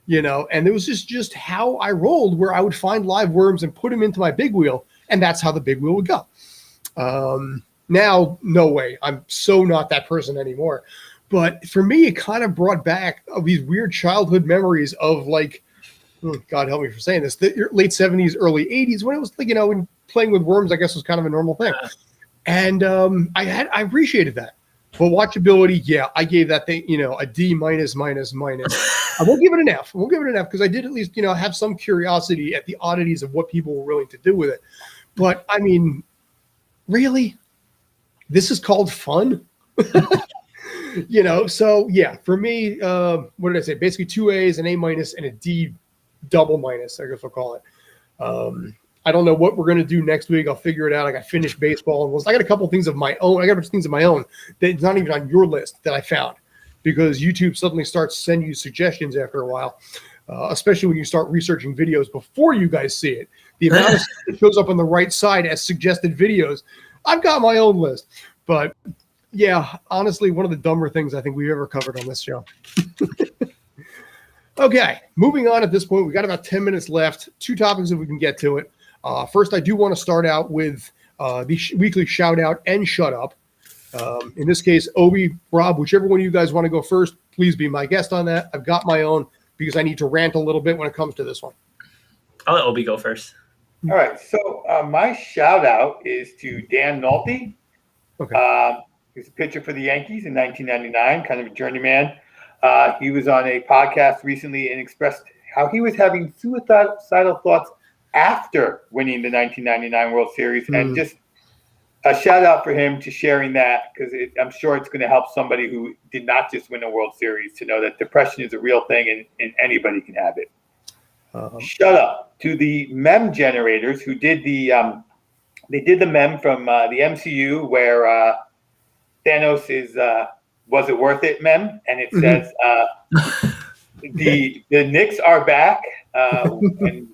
And it was just how I rolled, where I would find live worms and put them into my big wheel, and that's how the big wheel would go. Now, no way. I'm so not that person anymore. But for me, it kind of brought back these weird childhood memories of like, God help me for saying this, the late 70s, early 80s, when it was like, when playing with worms, I guess, was kind of a normal thing. And I appreciated that. But watchability, yeah, I gave that thing, a D minus. I won't give it an F. I won't give it an F because I did at least, have some curiosity at the oddities of what people were willing to do with it. But I mean, really, this is called fun. So yeah, for me, what did I say? Basically 2 A's, an A- and a D double minus, I guess we'll call it. I don't know what we're going to do next week. I'll figure it out. I got finished baseball. I got a couple things of my own. I got things of my own that's not even on your list that I found, because YouTube suddenly starts sending you suggestions after a while, especially when you start researching videos before you guys see it. The amount of stuff that shows up on the right side as suggested videos. I've got my own list. But yeah, honestly, one of the dumber things I think we've ever covered on this show. Okay, moving on at this point. We got about 10 minutes left. 2 topics if we can get to it. First, I do want to start out with the weekly shout out and shut up. In this case, Obie, Rob, whichever one of you guys want to go first, please be my guest on that. I've got my own because I need to rant a little bit when it comes to this one. I'll let Obie go first. All right. So my shout out is to Dan Nolte. Okay. He's a pitcher for the Yankees in 1999, kind of a journeyman. He was on a podcast recently and expressed how he was having suicidal thoughts after winning the 1999 World Series, and just a shout out for him to sharing that, because I'm sure it's going to help somebody who did not just win a World Series to know that depression is a real thing and anybody can have it. Shut up to the meme generators who did the they did the meme from the MCU where Thanos is was it worth it meme, and it says the Knicks are back, and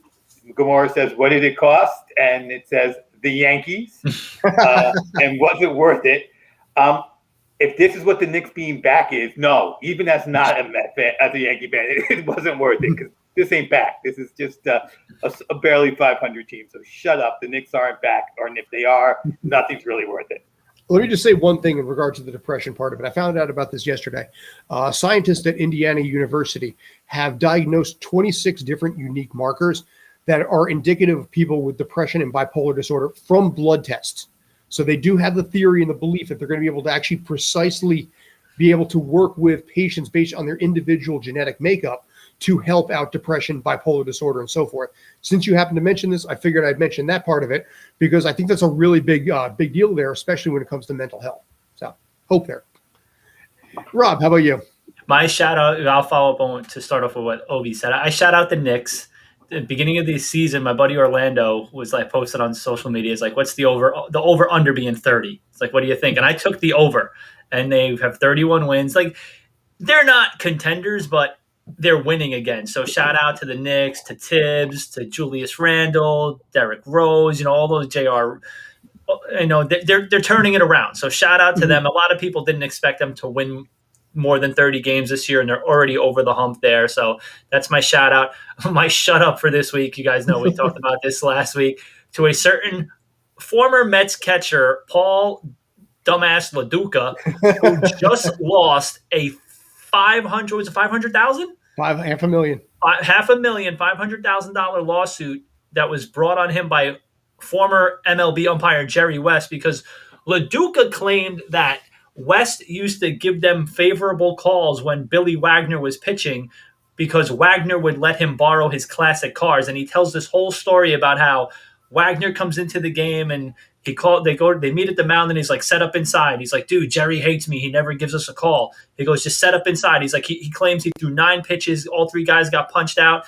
Gamora says, what did it cost? And it says, the Yankees. And was it worth it? If this is what the Knicks being back is, no, even as not a Met fan, as a Yankee fan, it wasn't worth it, because this ain't back. This is just a barely 500 team. So shut up. The Knicks aren't back. Or if they are, nothing's really worth it. Let me just say one thing in regard to the depression part of it. I found out about this yesterday. Scientists at Indiana University have diagnosed 26 different unique markers that are indicative of people with depression and bipolar disorder from blood tests. So they do have the theory and the belief that they're going to be able to actually precisely be able to work with patients based on their individual genetic makeup to help out depression, bipolar disorder, and so forth. Since you happen to mention this, I figured I'd mention that part of it, because I think that's a really big deal there, especially when it comes to mental health. So hope there. Rob, how about you? My shout out, I'll follow up on to start off with what Obie said. I shout out the Knicks. The beginning of the season, my buddy Orlando was like posted on social media. It's like, what's the over under being 30? It's like, what do you think? And I took the over, and they have 31 wins. Like, they're not contenders, but they're winning again. So shout out to the Knicks, to Tibbs, to Julius Randle, Derrick Rose, all those JR. They're turning it around. So shout out to them. A lot of people didn't expect them to win more than 30 games this year, and they're already over the hump there. So that's my shout out. My shut up for this week. You guys know we talked about this last week, to a certain former Mets catcher, Paul Dumbass LaDuca, who just lost a $500,000? $500,000. $500,000 lawsuit that was brought on him by former MLB umpire Jerry West, because LaDuca claimed that West used to give them favorable calls when Billy Wagner was pitching because Wagner would let him borrow his classic cars. And he tells this whole story about how Wagner comes into the game and they meet at the mound and he's like, set up inside. He's like, dude, Jerry hates me. He never gives us a call. He goes, just set up inside. He's like, he claims he threw 9 pitches. All 3 guys got punched out.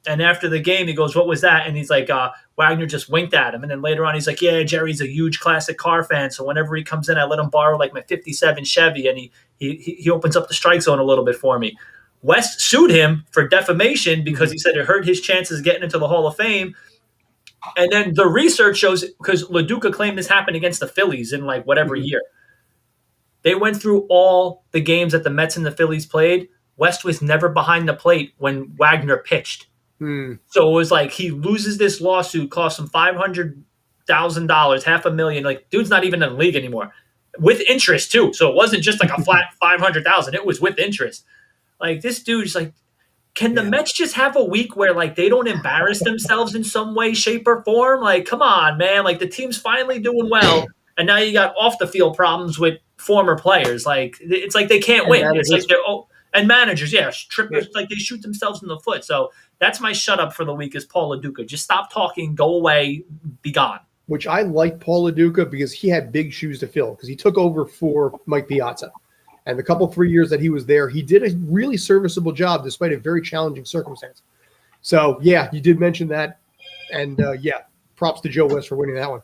And after the game, he goes, what was that? And he's like, Wagner just winked at him. And then later on, he's like, yeah, Jerry's a huge classic car fan. So whenever he comes in, I let him borrow like my 57 Chevy. And he opens up the strike zone a little bit for me. West sued him for defamation because he said it hurt his chances of getting into the Hall of Fame. And then the research shows, because LaDuca claimed this happened against the Phillies in like whatever year. They went through all the games that the Mets and the Phillies played. West was never behind the plate when Wagner pitched. So it was like he loses this lawsuit, costs him $500,000, $500,000. Like, dude's not even in the league anymore, with interest too. So it wasn't just like a flat $500,000; it was with interest. Like, this dude's like, can the Mets just have a week where like they don't embarrass themselves in some way, shape, or form? Like, come on, man! Like, the team's finally doing well, and now you got off the field problems with former players. Like, it's like they can't win. It's like and managers, trippers, like they shoot themselves in the foot. So that's my shut up for the week is Paul LaDuca. Just stop talking, go away, be gone. Which I like Paul LaDuca because he had big shoes to fill because he took over for Mike Piazza. And the 3 years that he was there, he did a really serviceable job despite a very challenging circumstance. So, yeah, you did mention that. And, props to Joe West for winning that one.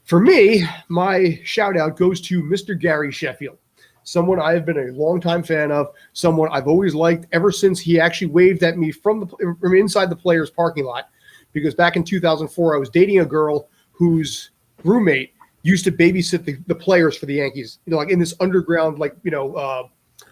For me, my shout out goes to Mr. Gary Sheffield. Someone I have been a longtime fan of, someone I've always liked ever since he actually waved at me from inside the players' parking lot. Because back in 2004, I was dating a girl whose roommate used to babysit the players for the Yankees, like in this underground,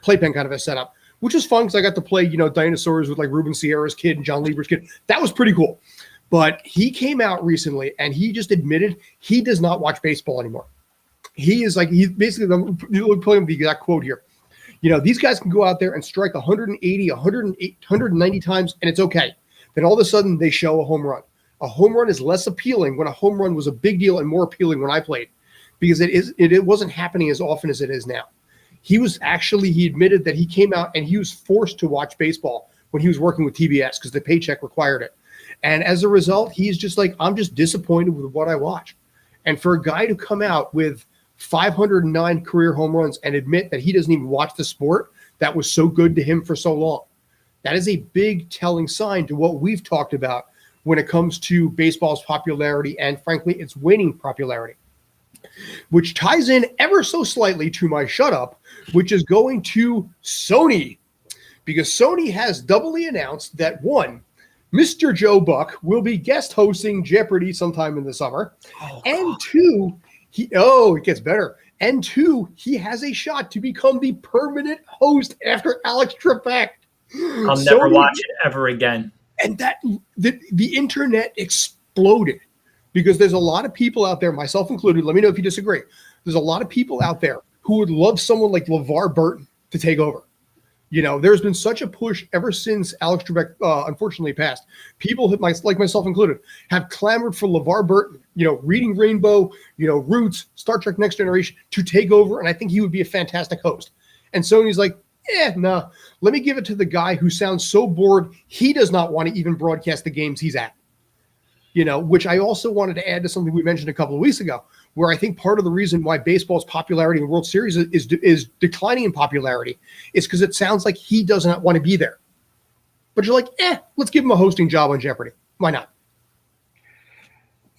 playpen kind of a setup, which was fun because I got to play, dinosaurs with like Ruben Sierra's kid and John Lieber's kid. That was pretty cool. But he came out recently and he just admitted he does not watch baseball anymore. He's basically, I'm playing the exact quote here. These guys can go out there and strike 180, 190 times, and it's okay. Then all of a sudden they show a home run. A home run is less appealing when a home run was a big deal and more appealing when I played because it wasn't happening as often as it is now. He admitted that he came out and he was forced to watch baseball when he was working with TBS because the paycheck required it. And as a result, he's just like, I'm just disappointed with what I watch. And for a guy to come out with 509 career home runs and admit that he doesn't even watch the sport that was so good to him for so long, that is a big telling sign to what we've talked about when it comes to baseball's popularity and, frankly, its waning popularity, which ties in ever so slightly to my shut up, which is going to Sony, because Sony has doubly announced that, one, Mr. Joe Buck will be guest hosting Jeopardy sometime in the summer, and two, it gets better, and two, he has a shot to become the permanent host after Alex Trebek. I'll never watch it ever again. And that the internet exploded because there's a lot of people out there, myself included. Let me know if you disagree. There's a lot of people out there who would love someone like LeVar Burton to take over. There's been such a push ever since Alex Trebek unfortunately passed. People, like myself included, have clamored for LeVar Burton, Reading Rainbow, Roots, Star Trek Next Generation to take over. And I think he would be a fantastic host. And Sony's like, no, let me give it to the guy who sounds so bored he does not want to even broadcast the games he's at. Which I also wanted to add to something we mentioned a couple of weeks ago, where I think part of the reason why baseball's popularity in the World Series is declining in popularity is because it sounds like he does not want to be there. But you're like, let's give him a hosting job on Jeopardy. Why not?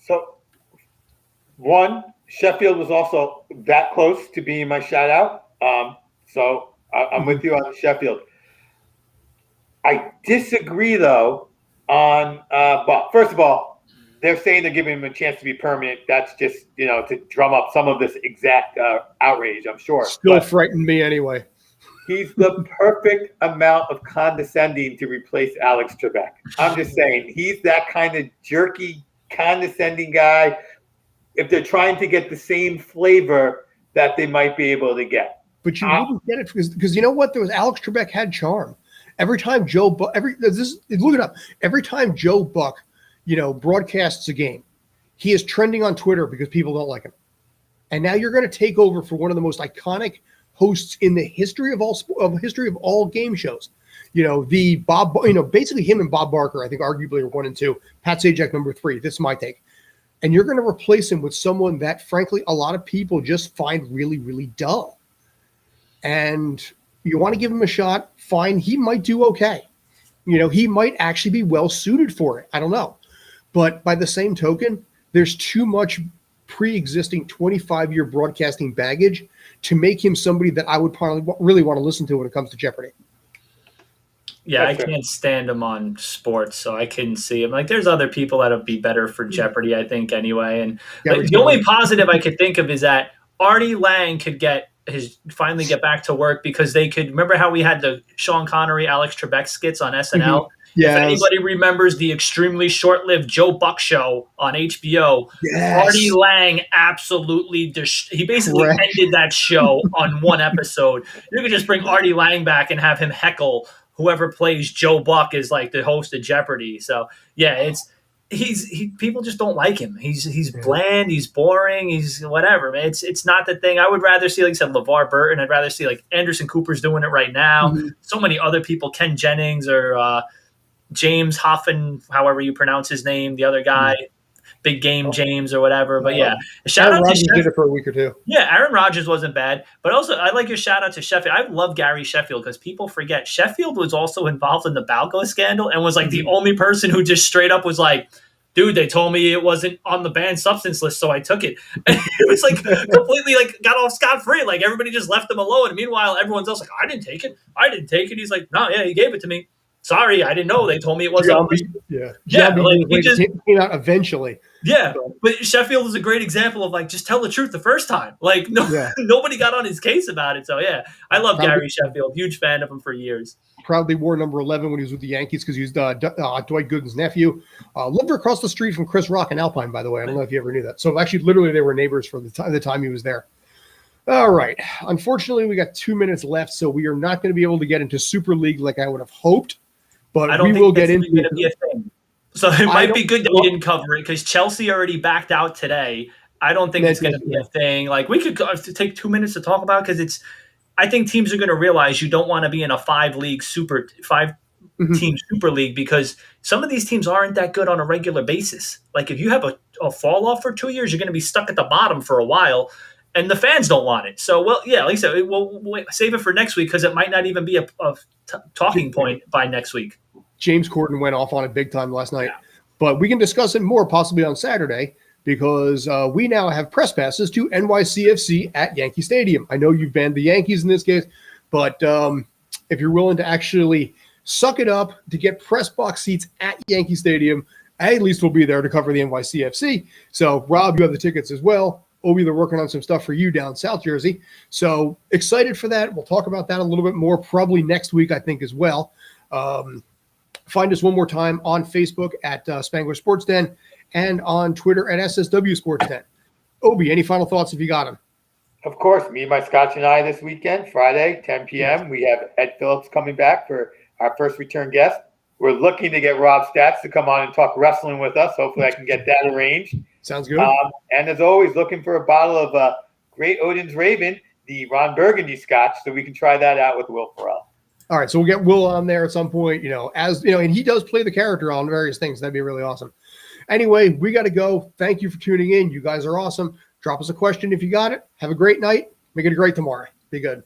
So, one, Sheffield was also that close to being my shout out. So I'm with you on Sheffield. I disagree, though, on but first of all, they're saying they're giving him a chance to be permanent. That's just, to drum up some of this exact outrage, I'm sure. Still frightened me anyway. He's the perfect amount of condescending to replace Alex Trebek. I'm just saying, he's that kind of jerky, condescending guy if they're trying to get the same flavor that they might be able to get. but you wouldn't get it because you know what? There was Alex Trebek had charm. Every time Joe Buck, look it up. Every time Joe Buck, broadcasts a game, he is trending on Twitter because people don't like him. And now you're going to take over for one of the most iconic hosts in the history of all game shows. Basically him and Bob Barker, I think arguably are 1 and 2. Pat Sajak number 3. This is my take. And you're going to replace him with someone that, frankly, a lot of people just find really, really dull. And you want to give him a shot, fine. He might do okay. He might actually be well suited for it. I don't know. But by the same token, there's too much pre-existing 25-year broadcasting baggage to make him somebody that I would probably really want to listen to when it comes to Jeopardy. Yeah, I can't stand him on sports, so I couldn't see him. Like, there's other people that would be better for Jeopardy, I think, anyway. And the only positive I could think of is that Artie Lang could finally get back to work because they could remember how we had the Sean Connery, Alex Trebek skits on SNL. Mm-hmm. Yes. If anybody remembers the extremely short-lived Joe Buck show on HBO, yes. Artie Lang absolutely he basically ended that show on one episode. You could just bring Artie Lang back and have him heckle whoever plays Joe Buck is like the host of Jeopardy. So yeah, people just don't like him. He's bland, he's boring, he's whatever, man. It's not the thing. I would rather see, like I said, LeVar Burton. I'd rather see like Anderson Cooper's doing it right now. Mm-hmm. So many other people, Ken Jennings or James Hoffen, however you pronounce his name, the other guy, Big Game James or whatever. But yeah, shout out to Sheffield. Did it for a week or two. Yeah, Aaron Rodgers wasn't bad. But also, I like your shout out to Sheffield. I love Gary Sheffield because people forget Sheffield was also involved in the Balco scandal and was like the only person who just straight up was like, dude, they told me it wasn't on the banned substance list, so I took it. And it was like completely like got off scot-free. Like everybody just left him alone. And meanwhile, everyone's else like, I didn't take it. He's like, no, yeah, he gave it to me. Sorry, I didn't know. They told me it wasn't. Like he just came out eventually. Yeah, but Sheffield is a great example of like just tell the truth the first time. Like nobody got on his case about it. So yeah, I love Gary Sheffield. Huge fan of him for years. Proudly wore number 11 when he was with the Yankees because he was Dwight Gooden's nephew. Lived across the street from Chris Rock in Alpine, by the way. I don't know if you ever knew that. So actually, literally, they were neighbors for the time he was there. All right. Unfortunately, we got 2 minutes left, so we are not going to be able to get into Super League like I would have hoped. But I don't think that's going to be a thing. So it might be good that we didn't cover it because Chelsea already backed out today. I don't think it's going to be a thing. Like we could take 2 minutes to talk about because I think teams are going to realize you don't want to be in a 5-team Super League because some of these teams aren't that good on a regular basis. Like if you have a fall off for 2 years, you're going to be stuck at the bottom for a while. And the fans don't want it. So, like I said, we'll save it for next week because it might not even be a talking point by next week. James Corden went off on it big time last night. Yeah. But we can discuss it more possibly on Saturday because we now have press passes to NYCFC at Yankee Stadium. I know you've banned the Yankees in this case, but if you're willing to actually suck it up to get press box seats at Yankee Stadium, at least we'll be there to cover the NYCFC. So, Rob, you have the tickets as well. Obie, they're working on some stuff for you down South Jersey. So excited for that. We'll talk about that a little bit more probably next week, I think, as well. Find us one more time on Facebook at Spanglish Sports Den and on Twitter at SSW Sports Den. Obie, any final thoughts if you got them? Of course. Me, my Scotch, and I this weekend, Friday, 10 p.m. We have Ed Phillips coming back for our first return guest. We're looking to get Rob Stats to come on and talk wrestling with us. Hopefully I can get that arranged. Sounds good. And as always, looking for a bottle of Great Odin's Raven, the Ron Burgundy Scotch, so we can try that out with Will Ferrell. All right, so we'll get Will on there at some point, and he does play the character on various things. That'd be really awesome. Anyway, we got to go. Thank you for tuning in. You guys are awesome. Drop us a question if you got it. Have a great night. Make it a great tomorrow. Be good.